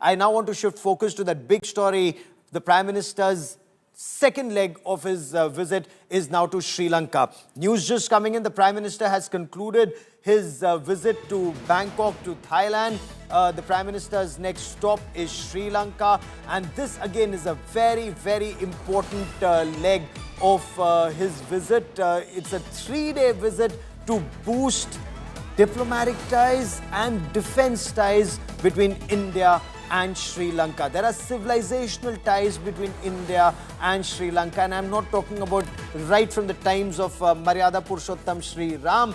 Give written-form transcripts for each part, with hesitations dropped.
I now want to shift focus to that big story. The Prime Minister's second leg of his visit is now to Sri Lanka. News just coming in, the Prime Minister has concluded his visit to Bangkok, to Thailand. The Prime Minister's next stop is Sri Lanka. And this again is a very, very important leg of his visit. It's a 3-day visit to boost diplomatic ties and defense ties between India and Sri Lanka. There are civilizational ties between India and Sri Lanka, and I'm not talking about right from the times of Maryada Purushottam Sri Ram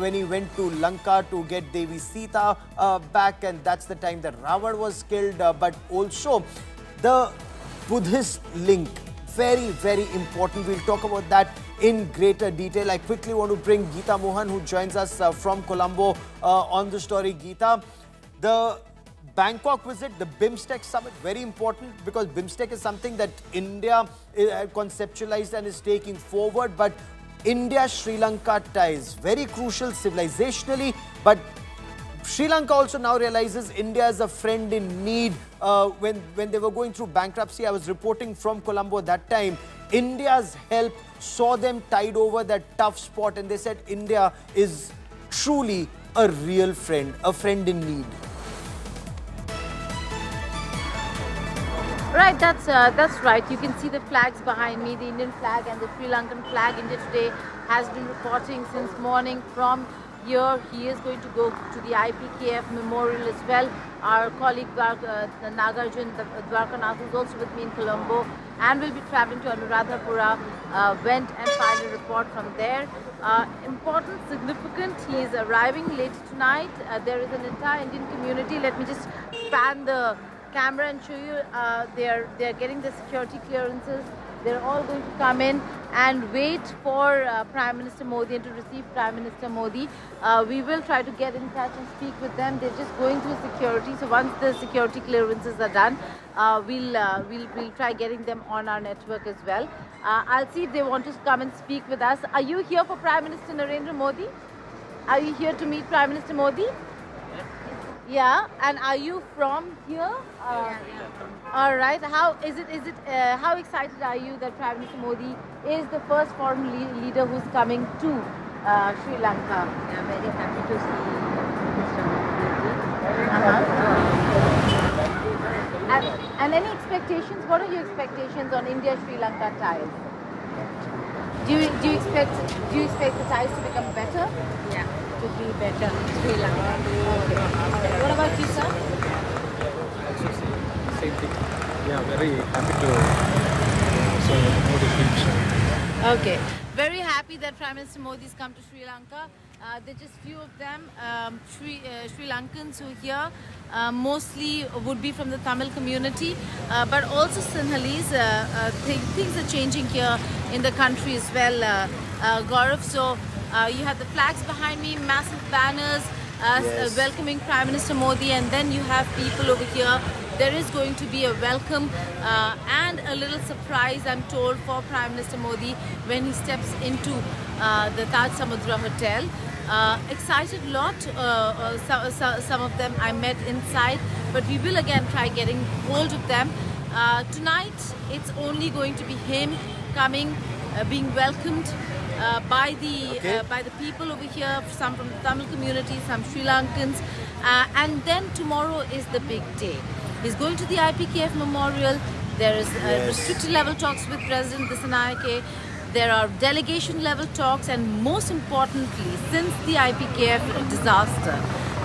when he went to Lanka to get Devi Sita back, and that's the time that Ravan was killed, but also the Buddhist link. Very, very important. We'll talk about that in greater detail. I quickly want to bring Geeta Mohan, who joins us from Colombo on the story. Geeta, the Bangkok visit, the BIMSTEC summit, very important because BIMSTEC is something that India conceptualized and is taking forward. But India-Sri Lanka ties, very crucial civilizationally, but Sri Lanka also now realizes India is a friend in need. When they were going through bankruptcy, I was reporting from Colombo that time, India's help saw them tide over that tough spot, and they said India is truly a real friend, a friend in need. Right, that's right. You can see the flags behind me, the Indian flag and the Sri Lankan flag. India Today has been reporting since morning from here. He is going to go to the IPKF memorial as well. Our colleague Nagarjun Dwarkanath, who is also with me in Colombo and will be traveling to Anuradhapura, went and filed a report from there. Important, significant, he is arriving late tonight. There is an entire Indian community. Let me just pan the camera and show you. They're getting the security clearances. They're all going to come in and wait for Prime Minister Modi and to receive Prime Minister Modi. We will try to get in touch and speak with them. They're just going through security. So once the security clearances are done, we'll try getting them on our network as well. I'll see if they want to come and speak with us. Are you here for Prime Minister Narendra Modi? Are you here to meet Prime Minister Modi? Yeah, and are you from here? Yeah. All right. How is it? How excited are you that Prime Minister Modi is the first foreign leader who's coming to Sri Lanka? I'm very happy to see Mr. Modi. And any expectations? What are your expectations on India-Sri Lanka ties? Do you expect the ties to become better? Yeah, to be better Sri Lanka. Okay. What about you, sir? Same thing. Yeah, very happy to Modi. Okay. Very happy that Prime Minister Modi's come to Sri Lanka. There are just few of them, Sri Lankans who are here, mostly would be from the Tamil community, but also Sinhalese. Things are changing here in the country as well, Gaurav. So you have the flags behind me, massive banners Yes. welcoming Prime Minister Modi, and then you have people over here. There is going to be a welcome and a little surprise, I'm told, for Prime Minister Modi when he steps into the Taj Samudra Hotel. Excited lot, some of them I met inside, but we will again try getting hold of them. Tonight, it's only going to be him coming, being welcomed by the people over here, some from the Tamil community, some Sri Lankans, and then tomorrow is the big day. He's going to the IPKF memorial. There is restricted level talks with President Dissanayake. There are delegation level talks, and most importantly, since the IPKF disaster,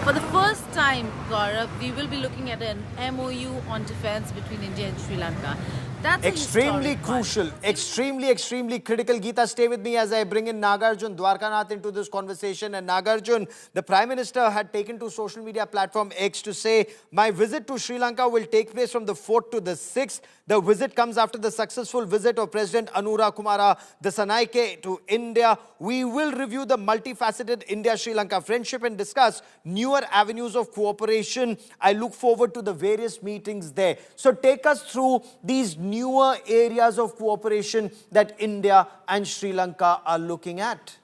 for the first time, Gaurav, we will be looking at an MOU on defense between India and Sri Lanka. That's extremely crucial, extremely critical. Geeta, stay with me as I bring in Nagarjun Dwarkanath into this conversation. And Nagarjun, the Prime Minister had taken to social media platform X to say, my visit to Sri Lanka will take place from the 4th to the 6th. The visit comes after the successful visit of President Anuradhapura Dissanayake to India. We will review the multifaceted India-Sri Lanka friendship and discuss newer avenues of cooperation. I look forward to the various meetings there. So take us through these newer areas of cooperation that India and Sri Lanka are looking at.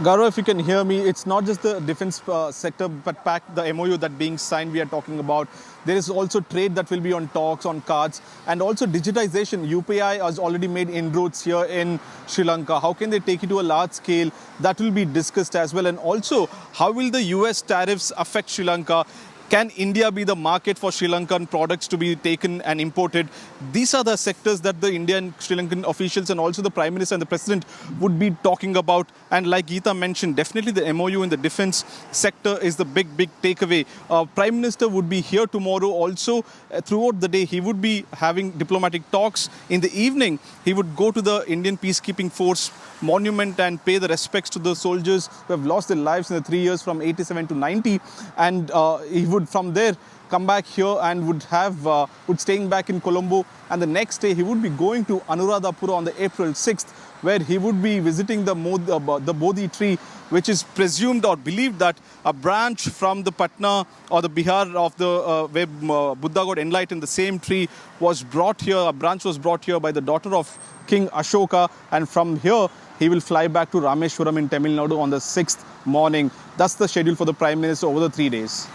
Gaurav, if you can hear me, it's not just the defense sector, but the MOU that being signed we are talking about. There is also trade that will be on talks, on cards, and also digitization. UPI has already made inroads here in Sri Lanka. How can they take it to a large scale? That will be discussed as well. And also, how will the US tariffs affect Sri Lanka? Can India be the market for Sri Lankan products to be taken and imported? These are the sectors that the Indian Sri Lankan officials and also the Prime Minister and the President would be talking about. And like Geeta mentioned, definitely the MOU in the defense sector is the big takeaway. Prime Minister would be here tomorrow also. Throughout the day, he would be having diplomatic talks. In the evening, he would go to the Indian Peacekeeping Force monument and pay the respects to the soldiers who have lost their lives in the 3 years from 87 to 90. And he would from there come back here and would staying back in Colombo, and the next day he would be going to Anuradhapura on the April 6th, where he would be visiting the Bodhi tree, which is presumed or believed that a branch from the Patna or the Bihar of the where Buddha got enlightened, the same tree was brought here. A branch was brought here by the daughter of King Ashoka, and from here he will fly back to Rameshwaram in Tamil Nadu on the 6th morning. That's the schedule for the Prime Minister over the 3 days.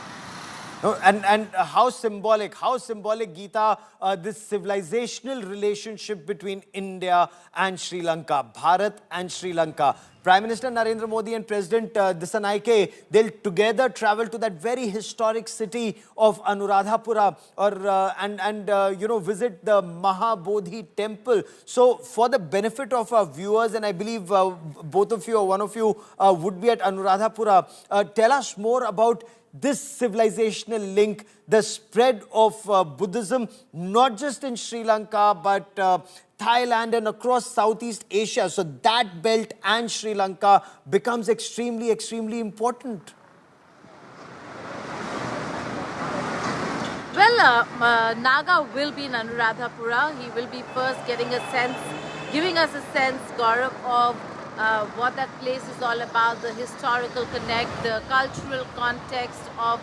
No, and how symbolic, Geeta, this civilizational relationship between India and Sri Lanka, Bharat and Sri Lanka. Prime Minister Narendra Modi and President Disanaike, they'll together travel to that very historic city of Anuradhapura and visit the Mahabodhi temple. So for the benefit of our viewers, and I believe both of you or one of you would be at Anuradhapura, tell us more about this civilizational link, the spread of Buddhism, not just in Sri Lanka, but Thailand and across Southeast Asia. So that belt and Sri Lanka becomes extremely important. Well, Naga will be in Anuradhapura. He will be first giving us a sense, Gaurav, of what that place is all about, the historical connect, the cultural context of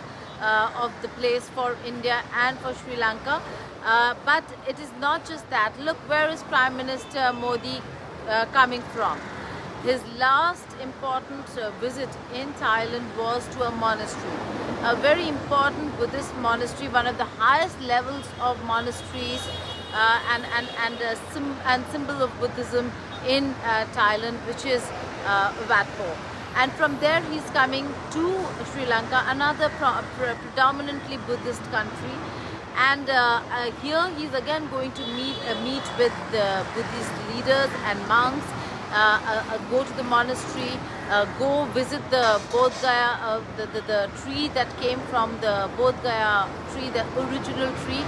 the place for India and for Sri Lanka. But it is not just that. Look, where is Prime Minister Modi coming from? His last important visit in Thailand was to a monastery, a very important Buddhist monastery, one of the highest levels of monasteries and symbol of Buddhism in Thailand, which is Wat Po. And from there he's coming to Sri Lanka, another predominantly Buddhist country. And here he's again going to meet with the Buddhist leaders and monks, go to the monastery, go visit the Bodh Gaya, the tree that came from the Bodh Gaya tree, the original tree.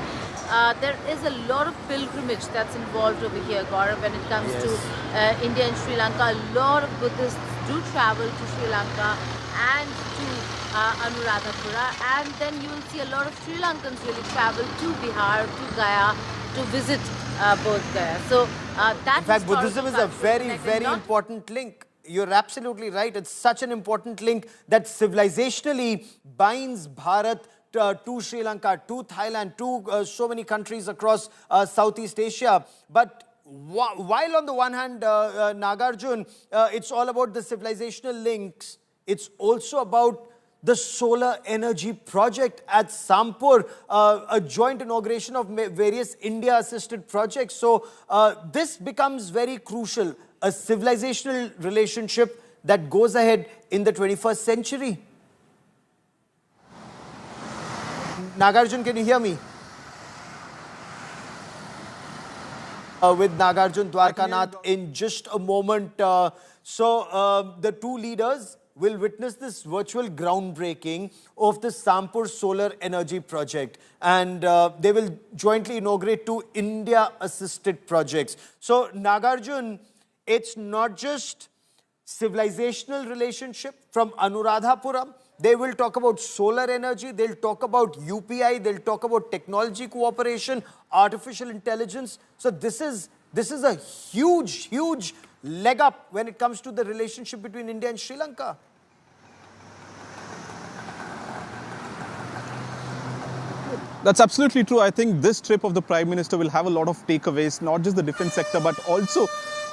There is a lot of pilgrimage that's involved over here, Gaurav, when it comes to India and Sri Lanka. A lot of Buddhists do travel to Sri Lanka and to Anuradhapura, and then you will see a lot of Sri Lankans really travel to Bihar, to Gaya, to visit Bodh Gaya. So that in fact, Buddhism is a very important link. You're absolutely right. It's such an important link that civilizationally binds Bharat to Sri Lanka, to Thailand, to so many countries across Southeast Asia. But while on the one hand, Nagarjun, it's all about the civilizational links, it's also about the solar energy project at Sampur, a joint inauguration of various India-assisted projects. So this becomes very crucial, a civilizational relationship that goes ahead in the 21st century. Nagarjun, can you hear me? With Nagarjun Dwarkanath in just a moment. The two leaders will witness this virtual groundbreaking of the Sampur Solar Energy Project, and they will jointly inaugurate two India-assisted projects. So, Nagarjun, it's not just civilizational relationship from Anuradhapura. They will talk about solar energy, they'll talk about UPI, they'll talk about technology cooperation, artificial intelligence. So this is a huge leg up when it comes to the relationship between India and Sri Lanka. That's absolutely true. I think this trip of the Prime Minister will have a lot of takeaways, not just the defense sector, but also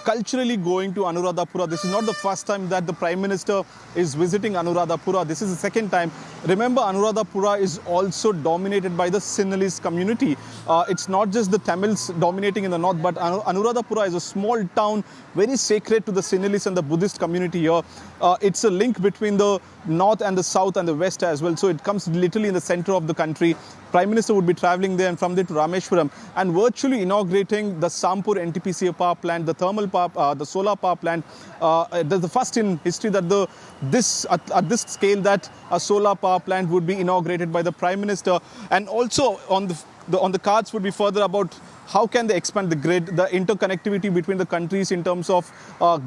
culturally going to Anuradhapura. This is not the first time that the Prime Minister is visiting Anuradhapura. This is the second time. Remember, Anuradhapura is also dominated by the Sinhalese community. It's not just the Tamils dominating in the north, but Anuradhapura is a small town, very sacred to the Sinhalese and the Buddhist community here. It's a link between the north and the south and the west as well. So it comes literally in the center of the country. Prime Minister would be traveling there and from there to Rameshwaram and virtually inaugurating the Sampur NTPC power plant, the thermal power, the solar power plant. That's the first in history that at this scale that a solar power plant would be inaugurated by the Prime Minister. And also on the cards would be further about how can they expand the grid, the interconnectivity between the countries in terms of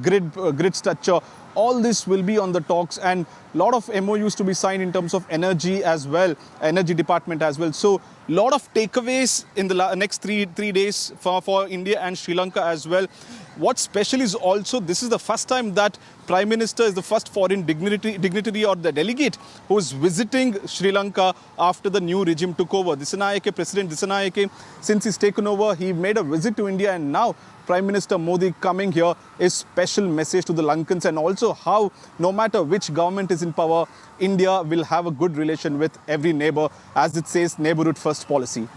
grid structure. All this will be on the talks, and a lot of MOUs to be signed in terms of energy as well, energy department as well. So a lot of takeaways in the next three days for India and Sri Lanka as well. What's special is also this is the first time that Prime Minister is the first foreign dignitary or the delegate who is visiting Sri Lanka after the new regime took over. President Dissanayake, since he's taken over, he made a visit to India, and now Prime Minister Modi coming here is special message to the Lankans, and also how no matter which government is in power, India will have a good relation with every neighbor, as it says neighborhood first policy.